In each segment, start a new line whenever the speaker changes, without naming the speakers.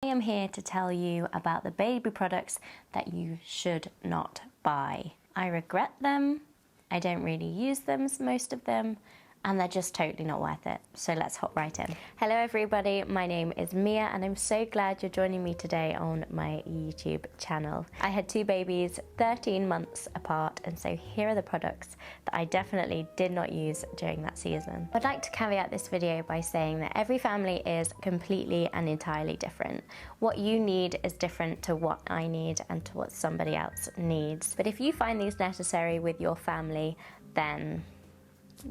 I am here to tell you about the baby products that you should not buy. I regret them, I don't really use them, most of them, and they're just totally not worth it. So let's hop right in. Hello everybody, my name is Mia and I'm so glad you're joining me today on my YouTube channel. I had two babies 13 months apart, and so here are the products that I definitely did not use during that season. I'd like to caveat this video by saying that every family is completely and entirely different. What you need is different to what I need and to what somebody else needs. But if you find these necessary with your family, then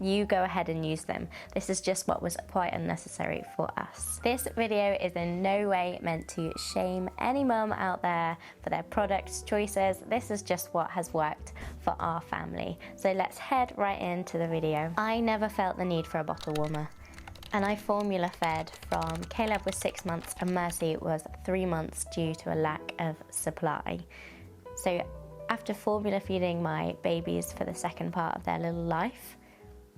you go ahead and use them. This is just what was quite unnecessary for us. This video is in no way meant to shame any mum out there for their product choices. This is just what has worked for our family. So let's head right into the video. I never felt the need for a bottle warmer, and I formula fed from Caleb was 6 months and Mercy was 3 months due to a lack of supply. So after formula feeding my babies for the second part of their little life,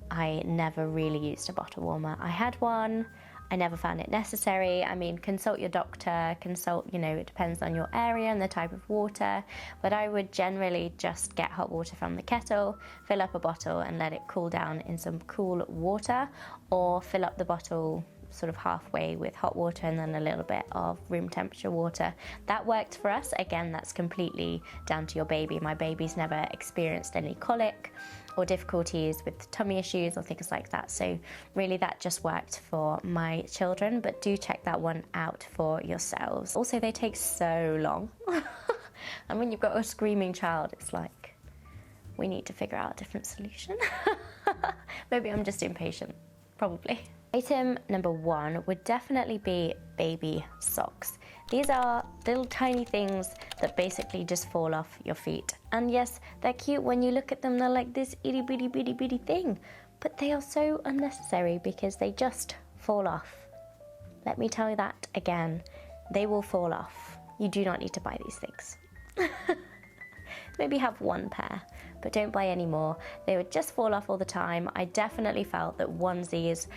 I never really used a bottle warmer. I had one, I never found it necessary. I mean, consult your doctor, consult, it depends on your area and the type of water, but I would generally just get hot water from the kettle, fill up a bottle and let it cool down in some cool water, or fill up the bottle sort of halfway with hot water and then a little bit of room temperature water. That worked for us. Again, that's completely down to your baby. My baby's never experienced any colic or difficulties with tummy issues or things like that. So really that just worked for my children, but do check that one out for yourselves. Also, they take so long. And when you've got a screaming child, it's like, we need to figure out a different solution. Maybe I'm just impatient, probably. Item number one would definitely be baby socks. These are little tiny things that basically just fall off your feet. And yes, they're cute when you look at them, they're like this itty bitty bitty bitty thing, but they are so unnecessary because they just fall off. Let me tell you that again, they will fall off. You do not need to buy these things. Maybe have one pair, but don't buy any more. They would just fall off all the time. I definitely felt that onesies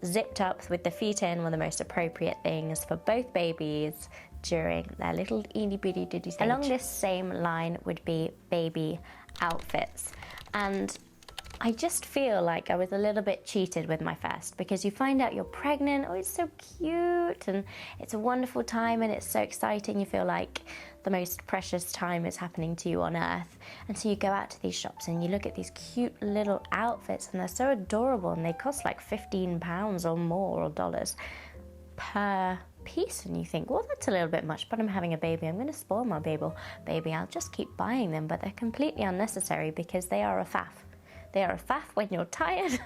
zipped up with the feet in were the most appropriate things for both babies during their little itty bitty ditty stage. Along this same line would be baby outfits, and I just feel like I was a little bit cheated with my first, because you find out you're pregnant, oh it's so cute and it's a wonderful time and it's so exciting, you feel like the most precious time is happening to you on earth, and so you go out to these shops and you look at these cute little outfits and they're so adorable and they cost like £15 or more, or dollars per piece, and you think, well that's a little bit much, but I'm having a baby, I'm going to spoil my baby, I'll just keep buying them. But they're completely unnecessary because they are a faff. They are a faff when you're tired,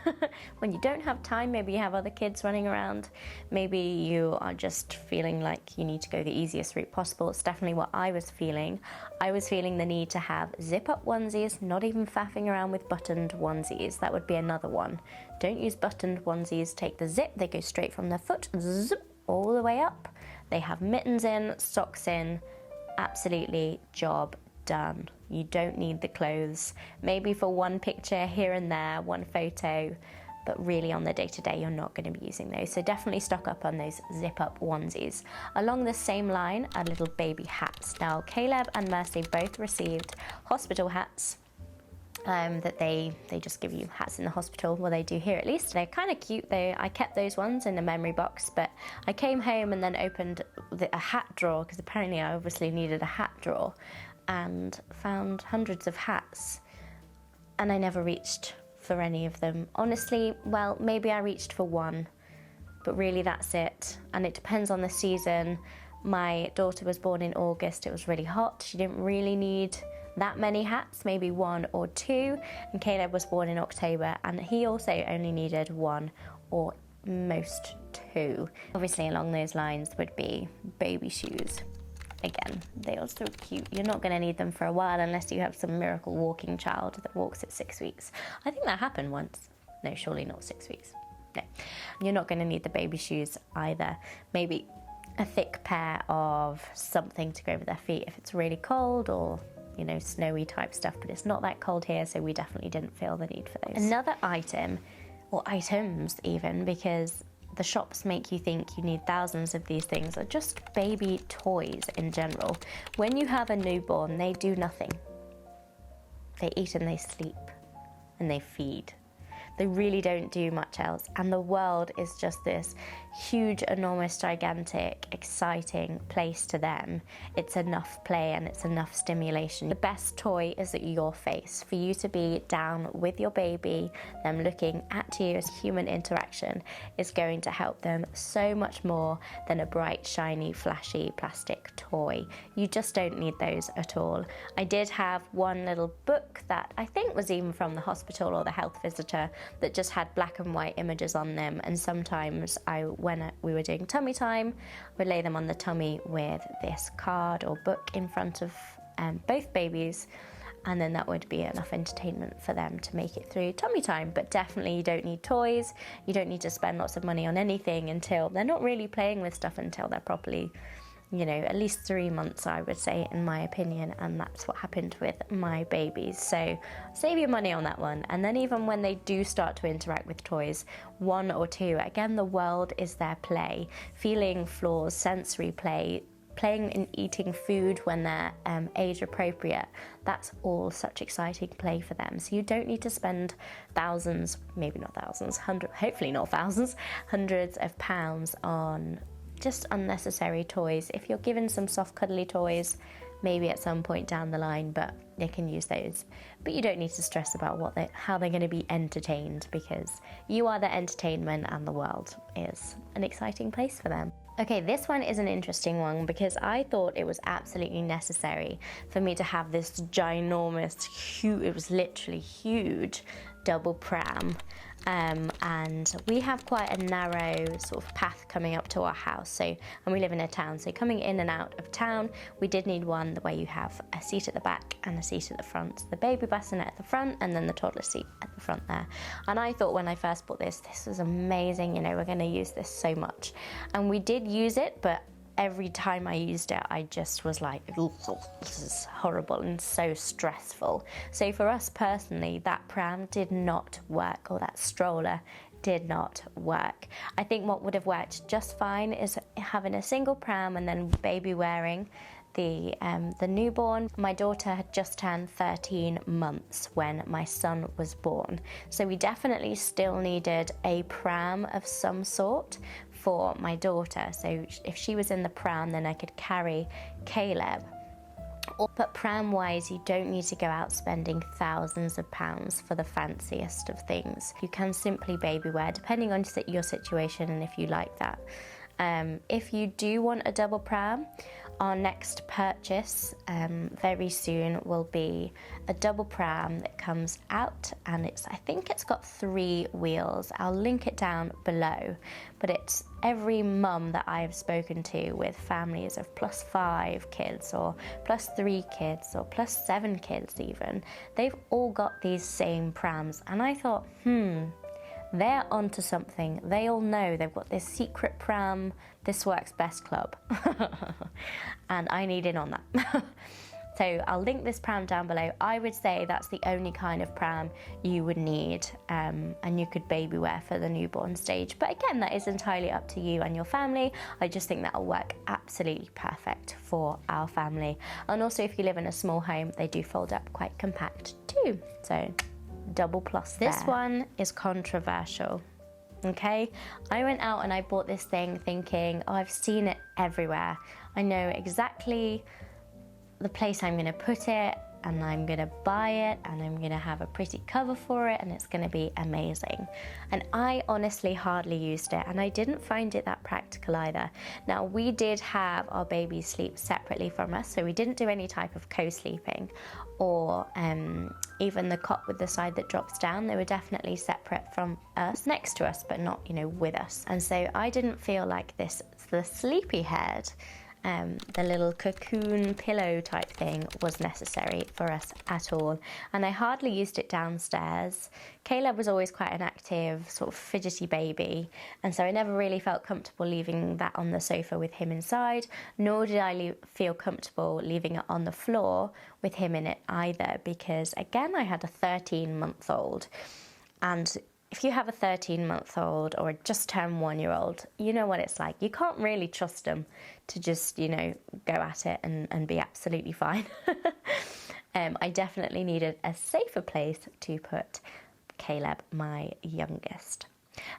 when you don't have time, maybe you have other kids running around, maybe you are just feeling like you need to go the easiest route possible. It's definitely what I was feeling. I was feeling the need to have zip-up onesies, not even faffing around with buttoned onesies. That would be another one. Don't use buttoned onesies, take the zip, they go straight from the foot, zip, all the way up. They have mittens in, socks in, absolutely job done. You don't need the clothes. Maybe for one picture here and there, one photo, but really on the day-to-day you're not going to be using those. So definitely stock up on those zip-up onesies. Along the same line are little baby hats. Now Caleb and Mercy both received hospital hats. That they just give you hats in the hospital, well they do here at least. They're kind of cute though. I kept those ones in a memory box, but I came home and then opened a hat drawer, because apparently I obviously needed a hat drawer, and found hundreds of hats, and I never reached for any of them. Honestly, well, maybe I reached for one, but really that's it. And it depends on the season. My daughter was born in August, it was really hot, she didn't really need that many hats, maybe one or two, and Caleb was born in October and he also only needed one or most two. Obviously along those lines would be baby shoes. Again, they are so cute. You're not going to need them for a while unless you have some miracle walking child that walks at 6 weeks. I think that happened once. No, surely not 6 weeks. No, you're not going to need the baby shoes either. Maybe a thick pair of something to go over their feet if it's really cold, or snowy type stuff, but it's not that cold here, so we definitely didn't feel the need for those. Another item, or items even, because the shops make you think you need thousands of these things, are just baby toys in general. When you have a newborn, they do nothing. They eat and they sleep and they feed. They really don't do much else, and the world is just this huge, enormous, gigantic, exciting place to them. It's enough play and it's enough stimulation. The best toy is at your face, for you to be down with your baby, them looking at you as human interaction is going to help them so much more than a bright, shiny, flashy plastic toy. You just don't need those at all. I did have one little book that I think was even from the hospital or the health visitor that just had black and white images on them, and sometimes when we were doing tummy time, I would lay them on the tummy with this card or book in front of both babies, and then that would be enough entertainment for them to make it through tummy time. But definitely you don't need toys, you don't need to spend lots of money on anything until they're not really playing with stuff until they're properly, you know, at least 3 months, I would say, in my opinion, and that's what happened with my babies. So save your money on that one. And then even when they do start to interact with toys, 1 or 2, again, the world is their play. Feeling floors, sensory play, playing and eating food when they're age appropriate, that's all such exciting play for them. So you don't need to spend thousands, maybe not thousands, hopefully not thousands, hundreds of pounds on just unnecessary toys. If you're given some soft cuddly toys, maybe at some point down the line, but they can use those. But you don't need to stress about how they're going to be entertained, because you are the entertainment and the world is an exciting place for them. Okay, this one is an interesting one because I thought it was absolutely necessary for me to have this ginormous, huge, it was literally huge, double pram. And we have quite a narrow sort of path coming up to our house, and we live in a town, so coming in and out of town we did need one where you have a seat at the back and a seat at the front, the baby bassinet at the front and then the toddler seat at the front there. And I thought when I first bought this was amazing, you know, we're going to use this so much, and we did use it, but every time I used it, I just was like, this is horrible and so stressful. So for us personally, that pram did not work, or that stroller did not work. I think what would have worked just fine is having a single pram and then baby wearing the newborn. My daughter had just turned 13 months when my son was born, so we definitely still needed a pram of some sort for my daughter. So if she was in the pram, then I could carry Caleb. But pram wise, you don't need to go out spending thousands of pounds for the fanciest of things. You can simply baby wear, depending on your situation and if you like that. If you do want a double pram, our next purchase very soon will be a double pram that comes out, and I think it's got 3 wheels. I'll link it down below, but it's every mum that I've spoken to with families of +5 kids or +3 kids or +7 kids even, they've all got these same prams, and I thought, they're onto something. They all know they've got this secret pram, this works best club. And I need in on that. So I'll link this pram down below. I would say that's the only kind of pram you would need, and you could baby wear for the newborn stage. But again, that is entirely up to you and your family. I just think that'll work absolutely perfect for our family. And also if you live in a small home, they do fold up quite compact too. So double plus there. This one is controversial. Okay, I went out and I bought this thing thinking, oh, I've seen it everywhere. I know exactly the place I'm going to put it, and I'm going to buy it, and I'm going to have a pretty cover for it, and it's going to be amazing. And I honestly hardly used it, and I didn't find it that practical either. Now, we did have our babies sleep separately from us, so we didn't do any type of co-sleeping, or even the cot with the side that drops down. They were definitely separate from us, next to us, but not, you know, with us. And so I didn't feel like the sleepy head, the little cocoon pillow type thing was necessary for us at all. And I hardly used it downstairs. Caleb was always quite an active, sort of fidgety baby, and so I never really felt comfortable leaving that on the sofa with him inside, nor did I feel comfortable leaving it on the floor with him in it either, because again, I had a 13-month-old, and if you have a 13-month-old or a just turned 1-year-old, you know what it's like. You can't really trust them to just, you know, go at it and be absolutely fine. I definitely needed a safer place to put Caleb, my youngest.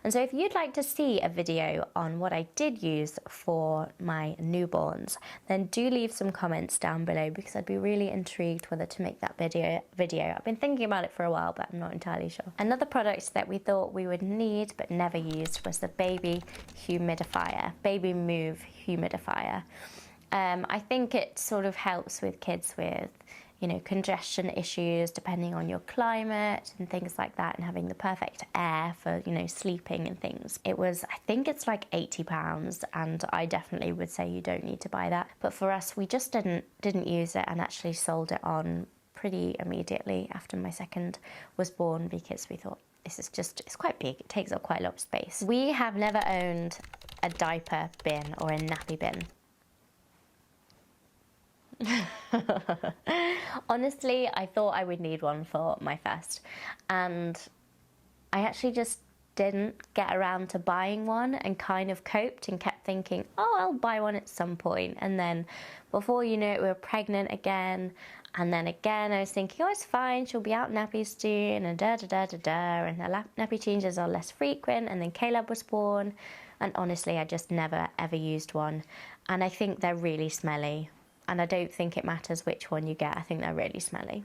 And so if you'd like to see a video on what I did use for my newborns, then do leave some comments down below, because I'd be really intrigued whether to make that video. I've been thinking about it for a while, but I'm not entirely sure. Another product that we thought we would need but never used was the baby humidifier, baby move humidifier. I think it sort of helps with kids with, you know, congestion issues depending on your climate and things like that, and having the perfect air for, you know, sleeping and things. It was, I think it's like £80, and I definitely would say you don't need to buy that. But for us, we just didn't use it, and actually sold it on pretty immediately after my second was born, because we thought this is just, it's quite big, it takes up quite a lot of space. We have never owned a diaper bin or a nappy bin. Honestly, I thought I would need one for my first, and I actually just didn't get around to buying one, and kind of coped and kept thinking, oh, I'll buy one at some point. And then before you know it, we were pregnant again, and then again I was thinking, oh, it's fine, she'll be out nappies soon, and and the nappy changes are less frequent. And then Caleb was born, and honestly I just never ever used one, and I think they're really smelly. And I don't think it matters which one you get. I think they're really smelly.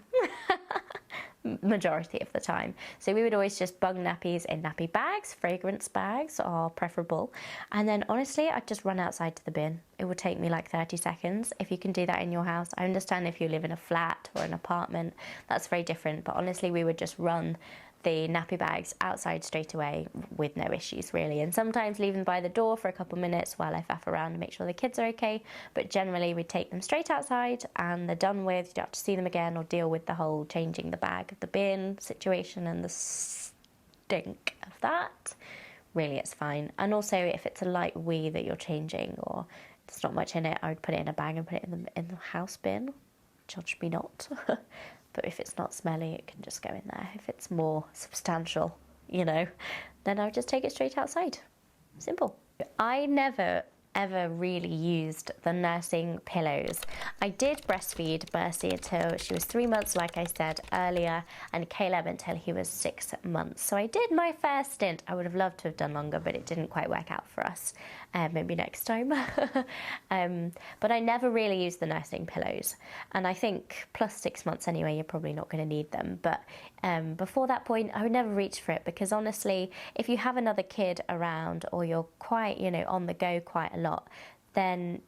Majority of the time. So we would always just bung nappies in nappy bags. Fragrance bags are preferable. And then honestly, I'd just run outside to the bin. It would take me like 30 seconds. If you can do that in your house. I understand if you live in a flat or an apartment, that's very different. But honestly, we would just run the nappy bags outside straight away with no issues really, and sometimes leave them by the door for a couple minutes while I faff around and make sure the kids are okay, but generally we take them straight outside and they're done with. You don't have to see them again or deal with the whole changing the bag of the bin situation and the stink of that. Really, it's fine. And also if it's a light wee that you're changing or there's not much in it, I would put it in a bag and put it in the house bin. Judge me not. But if it's not smelly, it can just go in there. If it's more substantial, you know, then I would just take it straight outside. Simple. I never ever really used the nursing pillows. I did breastfeed Mercy until she was 3 months, like I said earlier, and Caleb until he was 6 months. So I did my fair stint. I would have loved to have done longer, but it didn't quite work out for us. Maybe next time. But I never really used the nursing pillows. And I think plus 6 months anyway, you're probably not going to need them. But before that point, I would never reach for it, because honestly, if you have another kid around or you're quite, you know, on the go quite a lot, then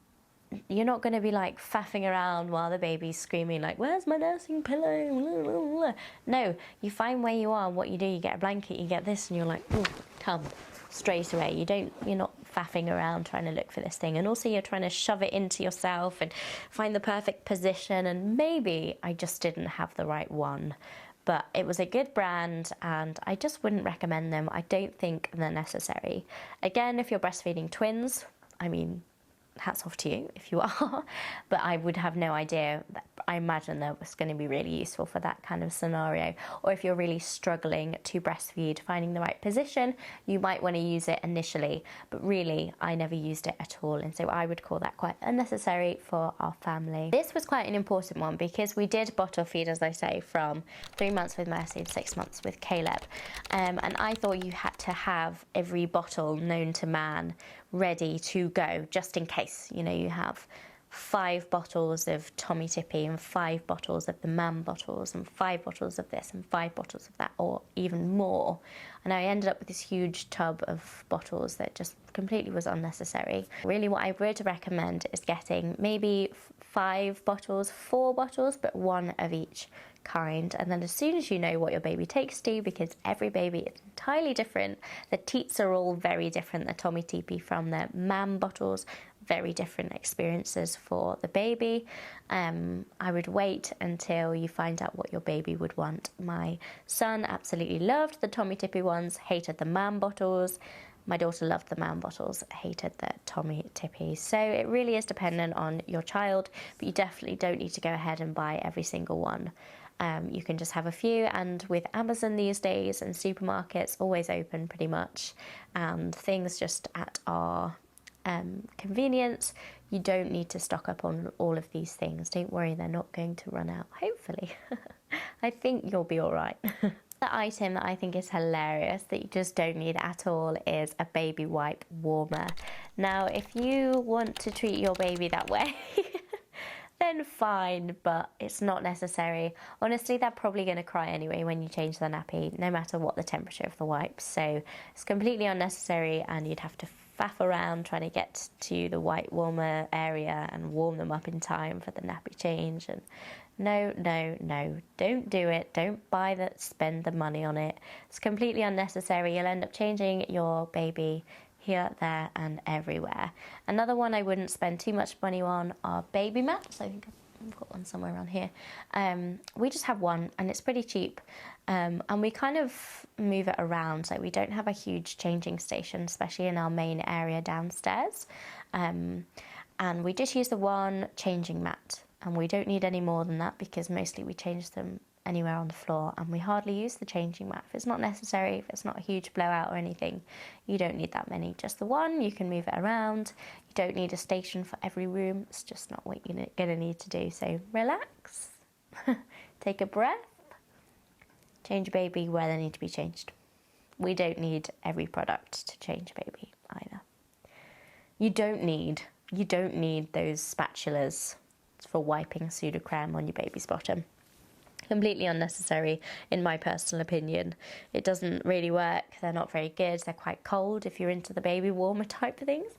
you're not going to be like faffing around while the baby's screaming like, where's my nursing pillow? No, you find where you are and what you do. You get a blanket, you get this, and you're like, ooh, come straight away. You're not faffing around trying to look for this thing, and also you're trying to shove it into yourself and find the perfect position. And maybe I just didn't have the right one, but it was a good brand and I just wouldn't recommend them. I don't think they're necessary. Again, if you're breastfeeding twins, I mean, hats off to you if you are, but I would have no idea. I imagine that was going to be really useful for that kind of scenario. Or if you're really struggling to breastfeed, finding the right position, you might want to use it initially, but really I never used it at all, and so I would call that quite unnecessary for our family. This was quite an important one because we did bottle feed, as I say, from 3 months with Mercy and 6 months with Caleb, and I thought you had to have every bottle known to man ready to go, just in case, you know, you have 5 bottles of Tommy Tippy and 5 bottles of the mam bottles and 5 bottles of this and 5 bottles of that, or even more. And I ended up with this huge tub of bottles that just completely was unnecessary. Really what I would recommend is getting maybe 5 bottles, 4 bottles, but 1 of each kind. And then as soon as you know what your baby takes to, because every baby is entirely different, the teats are all very different, the Tommy Tippy from the mam bottles, very different experiences for the baby. I would wait until you find out what your baby would want. My son absolutely loved the Tommy Tippy ones, hated the mam bottles. My daughter loved the mam bottles, hated the Tommy Tippy. So it really is dependent on your child, but you definitely don't need to go ahead and buy every single one. You can just have a few, and with Amazon these days and supermarkets always open pretty much, and things just at our convenience, you don't need to stock up on all of these things. Don't worry, they're not going to run out, hopefully. I think you'll be all right. The item that I think is hilarious that you just don't need at all is a baby wipe warmer. Now, if you want to treat your baby that way, then fine, but it's not necessary. Honestly, they're probably going to cry anyway when you change the nappy, no matter what the temperature of the wipes. So it's completely unnecessary, and you'd have to faff around trying to get to the wipe warmer area and warm them up in time for the nappy change. And no, no, no, don't do it. Don't buy that, spend the money on it. It's completely unnecessary. You'll end up changing your baby here, there and everywhere. Another one I wouldn't spend too much money on are baby mats. I think I've got one somewhere around here. We just have one, and it's pretty cheap, and we kind of move it around. Like, we don't have a huge changing station, especially in our main area downstairs, and we just use the one changing mat, and we don't need any more than that because mostly we change them anywhere on the floor, and we hardly use the changing mat. If it's not necessary, if it's not a huge blowout or anything, you don't need that many. Just the one, you can move it around. You don't need a station for every room. It's just not what you're gonna need to do. So relax, take a breath, change your baby where they need to be changed. We don't need every product to change a baby either. You don't need those spatulas for wiping Sudocrem on your baby's bottom. Completely unnecessary, in my personal opinion. It doesn't really work. They're not very good. They're quite cold if you're into the baby warmer type of things.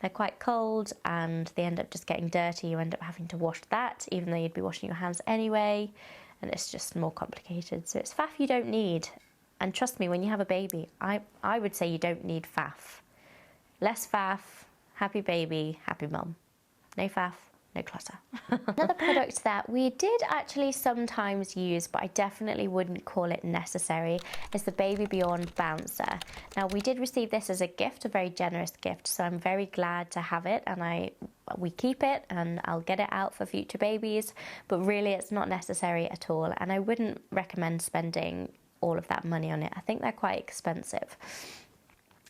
They're quite cold, and they end up just getting dirty. You end up having to wash that, even though you'd be washing your hands anyway, and it's just more complicated. So it's faff you don't need. And trust me, when you have a baby, I would say you don't need faff. Less faff, happy baby, happy mum. No faff, no clutter. Another product that we did actually sometimes use, but I definitely wouldn't call it necessary, is the Baby Beyond Bouncer. Now, we did receive this as a gift, a very generous gift, so I'm very glad to have it, and we keep it, and I'll get it out for future babies, but really it's not necessary at all, and I wouldn't recommend spending all of that money on it. I think they're quite expensive.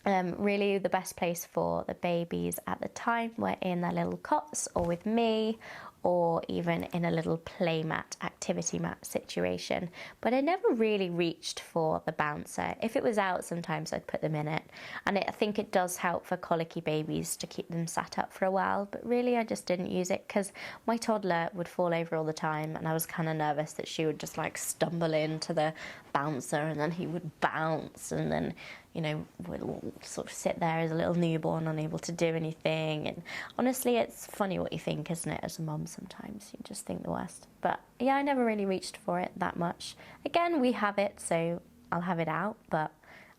Really the best place for the babies at the time were in their little cots or with me, or even in a little play mat, activity mat situation. But I never really reached for the bouncer. If it was out, sometimes I'd put them in it. And I think it does help for colicky babies to keep them sat up for a while. But really, I just didn't use it because my toddler would fall over all the time, and I was kind of nervous that she would just like stumble into the bouncer and then he would bounce, and then, you know, would sort of sit there as a little newborn, unable to do anything. And honestly, it's funny what you think, isn't it, as a mum sometimes? You just think the worst. But yeah, I never really reached for it that much. Again, we have it, so I'll have it out, but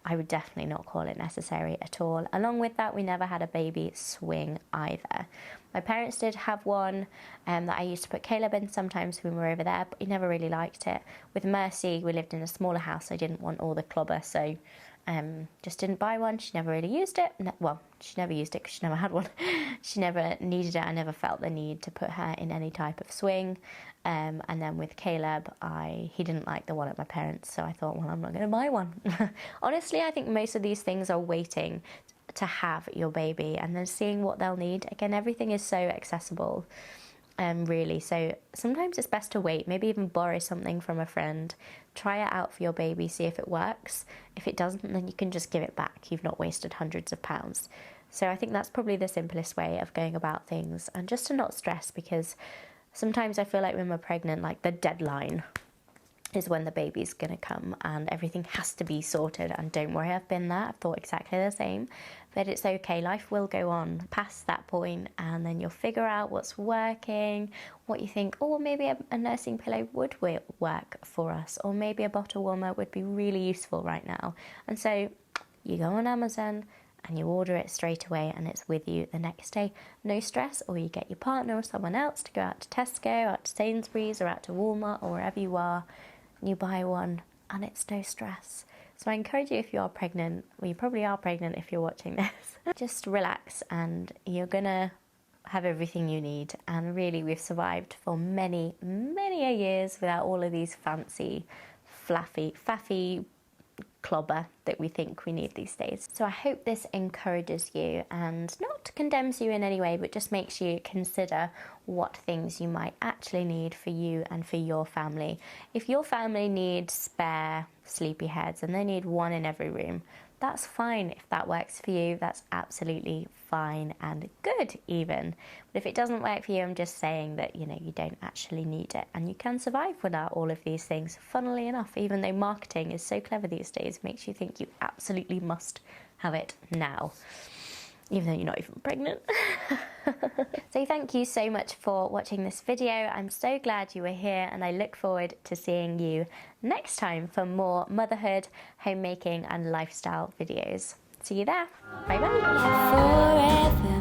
I would definitely not call it necessary at all. Along with that, we never had a baby swing either. My parents did have one that I used to put Caleb in sometimes when we were over there, but he never really liked it. With Mercy, we lived in a smaller house. I didn't want all the clobber, so just didn't buy one. She never really used it. Well, she never used it because she never had one. She never needed it. I never felt the need to put her in any type of swing. And then with Caleb, he didn't like the one at my parents', so I thought, well, I'm not going to buy one. Honestly, I think most of these things are waiting to have your baby and then seeing what they'll need. Again, everything is so accessible, really. So sometimes it's best to wait, maybe even borrow something from a friend, try it out for your baby, see if it works. If it doesn't, then you can just give it back. You've not wasted hundreds of pounds. So I think that's probably the simplest way of going about things, and just to not stress, because sometimes I feel like when we're pregnant, like the deadline is when the baby's gonna come and everything has to be sorted. And don't worry, I've been there, I've thought exactly the same, but it's okay, life will go on past that point, and then you'll figure out what's working, what you think, oh, maybe a nursing pillow would work for us, or maybe a bottle warmer would be really useful right now. And so you go on Amazon and you order it straight away, and it's with you the next day, no stress. Or you get your partner or someone else to go out to Tesco, out to Sainsbury's, or out to Walmart, or wherever you are, and you buy one, and it's no stress. So I encourage you, if you are pregnant, well, you probably are pregnant if you're watching this, just relax, and you're gonna have everything you need, and really we've survived for many a years without all of these fancy faffy clobber that we think we need these days. So I hope this encourages you and not condemns you in any way, but just makes you consider what things you might actually need for you and for your family. If your family needs spare sleepy heads and they need one in every room, that's fine. If that works for you, that's absolutely fine and good even. But if it doesn't work for you, I'm just saying that, you know, you don't actually need it and you can survive without all of these things. Funnily enough, even though marketing is so clever these days, makes you think you absolutely must have it now, even though you're not even pregnant. So thank you so much for watching this video. I'm so glad you were here, and I look forward to seeing you next time for more motherhood, homemaking and lifestyle videos. See you there. Bye bye. Forever.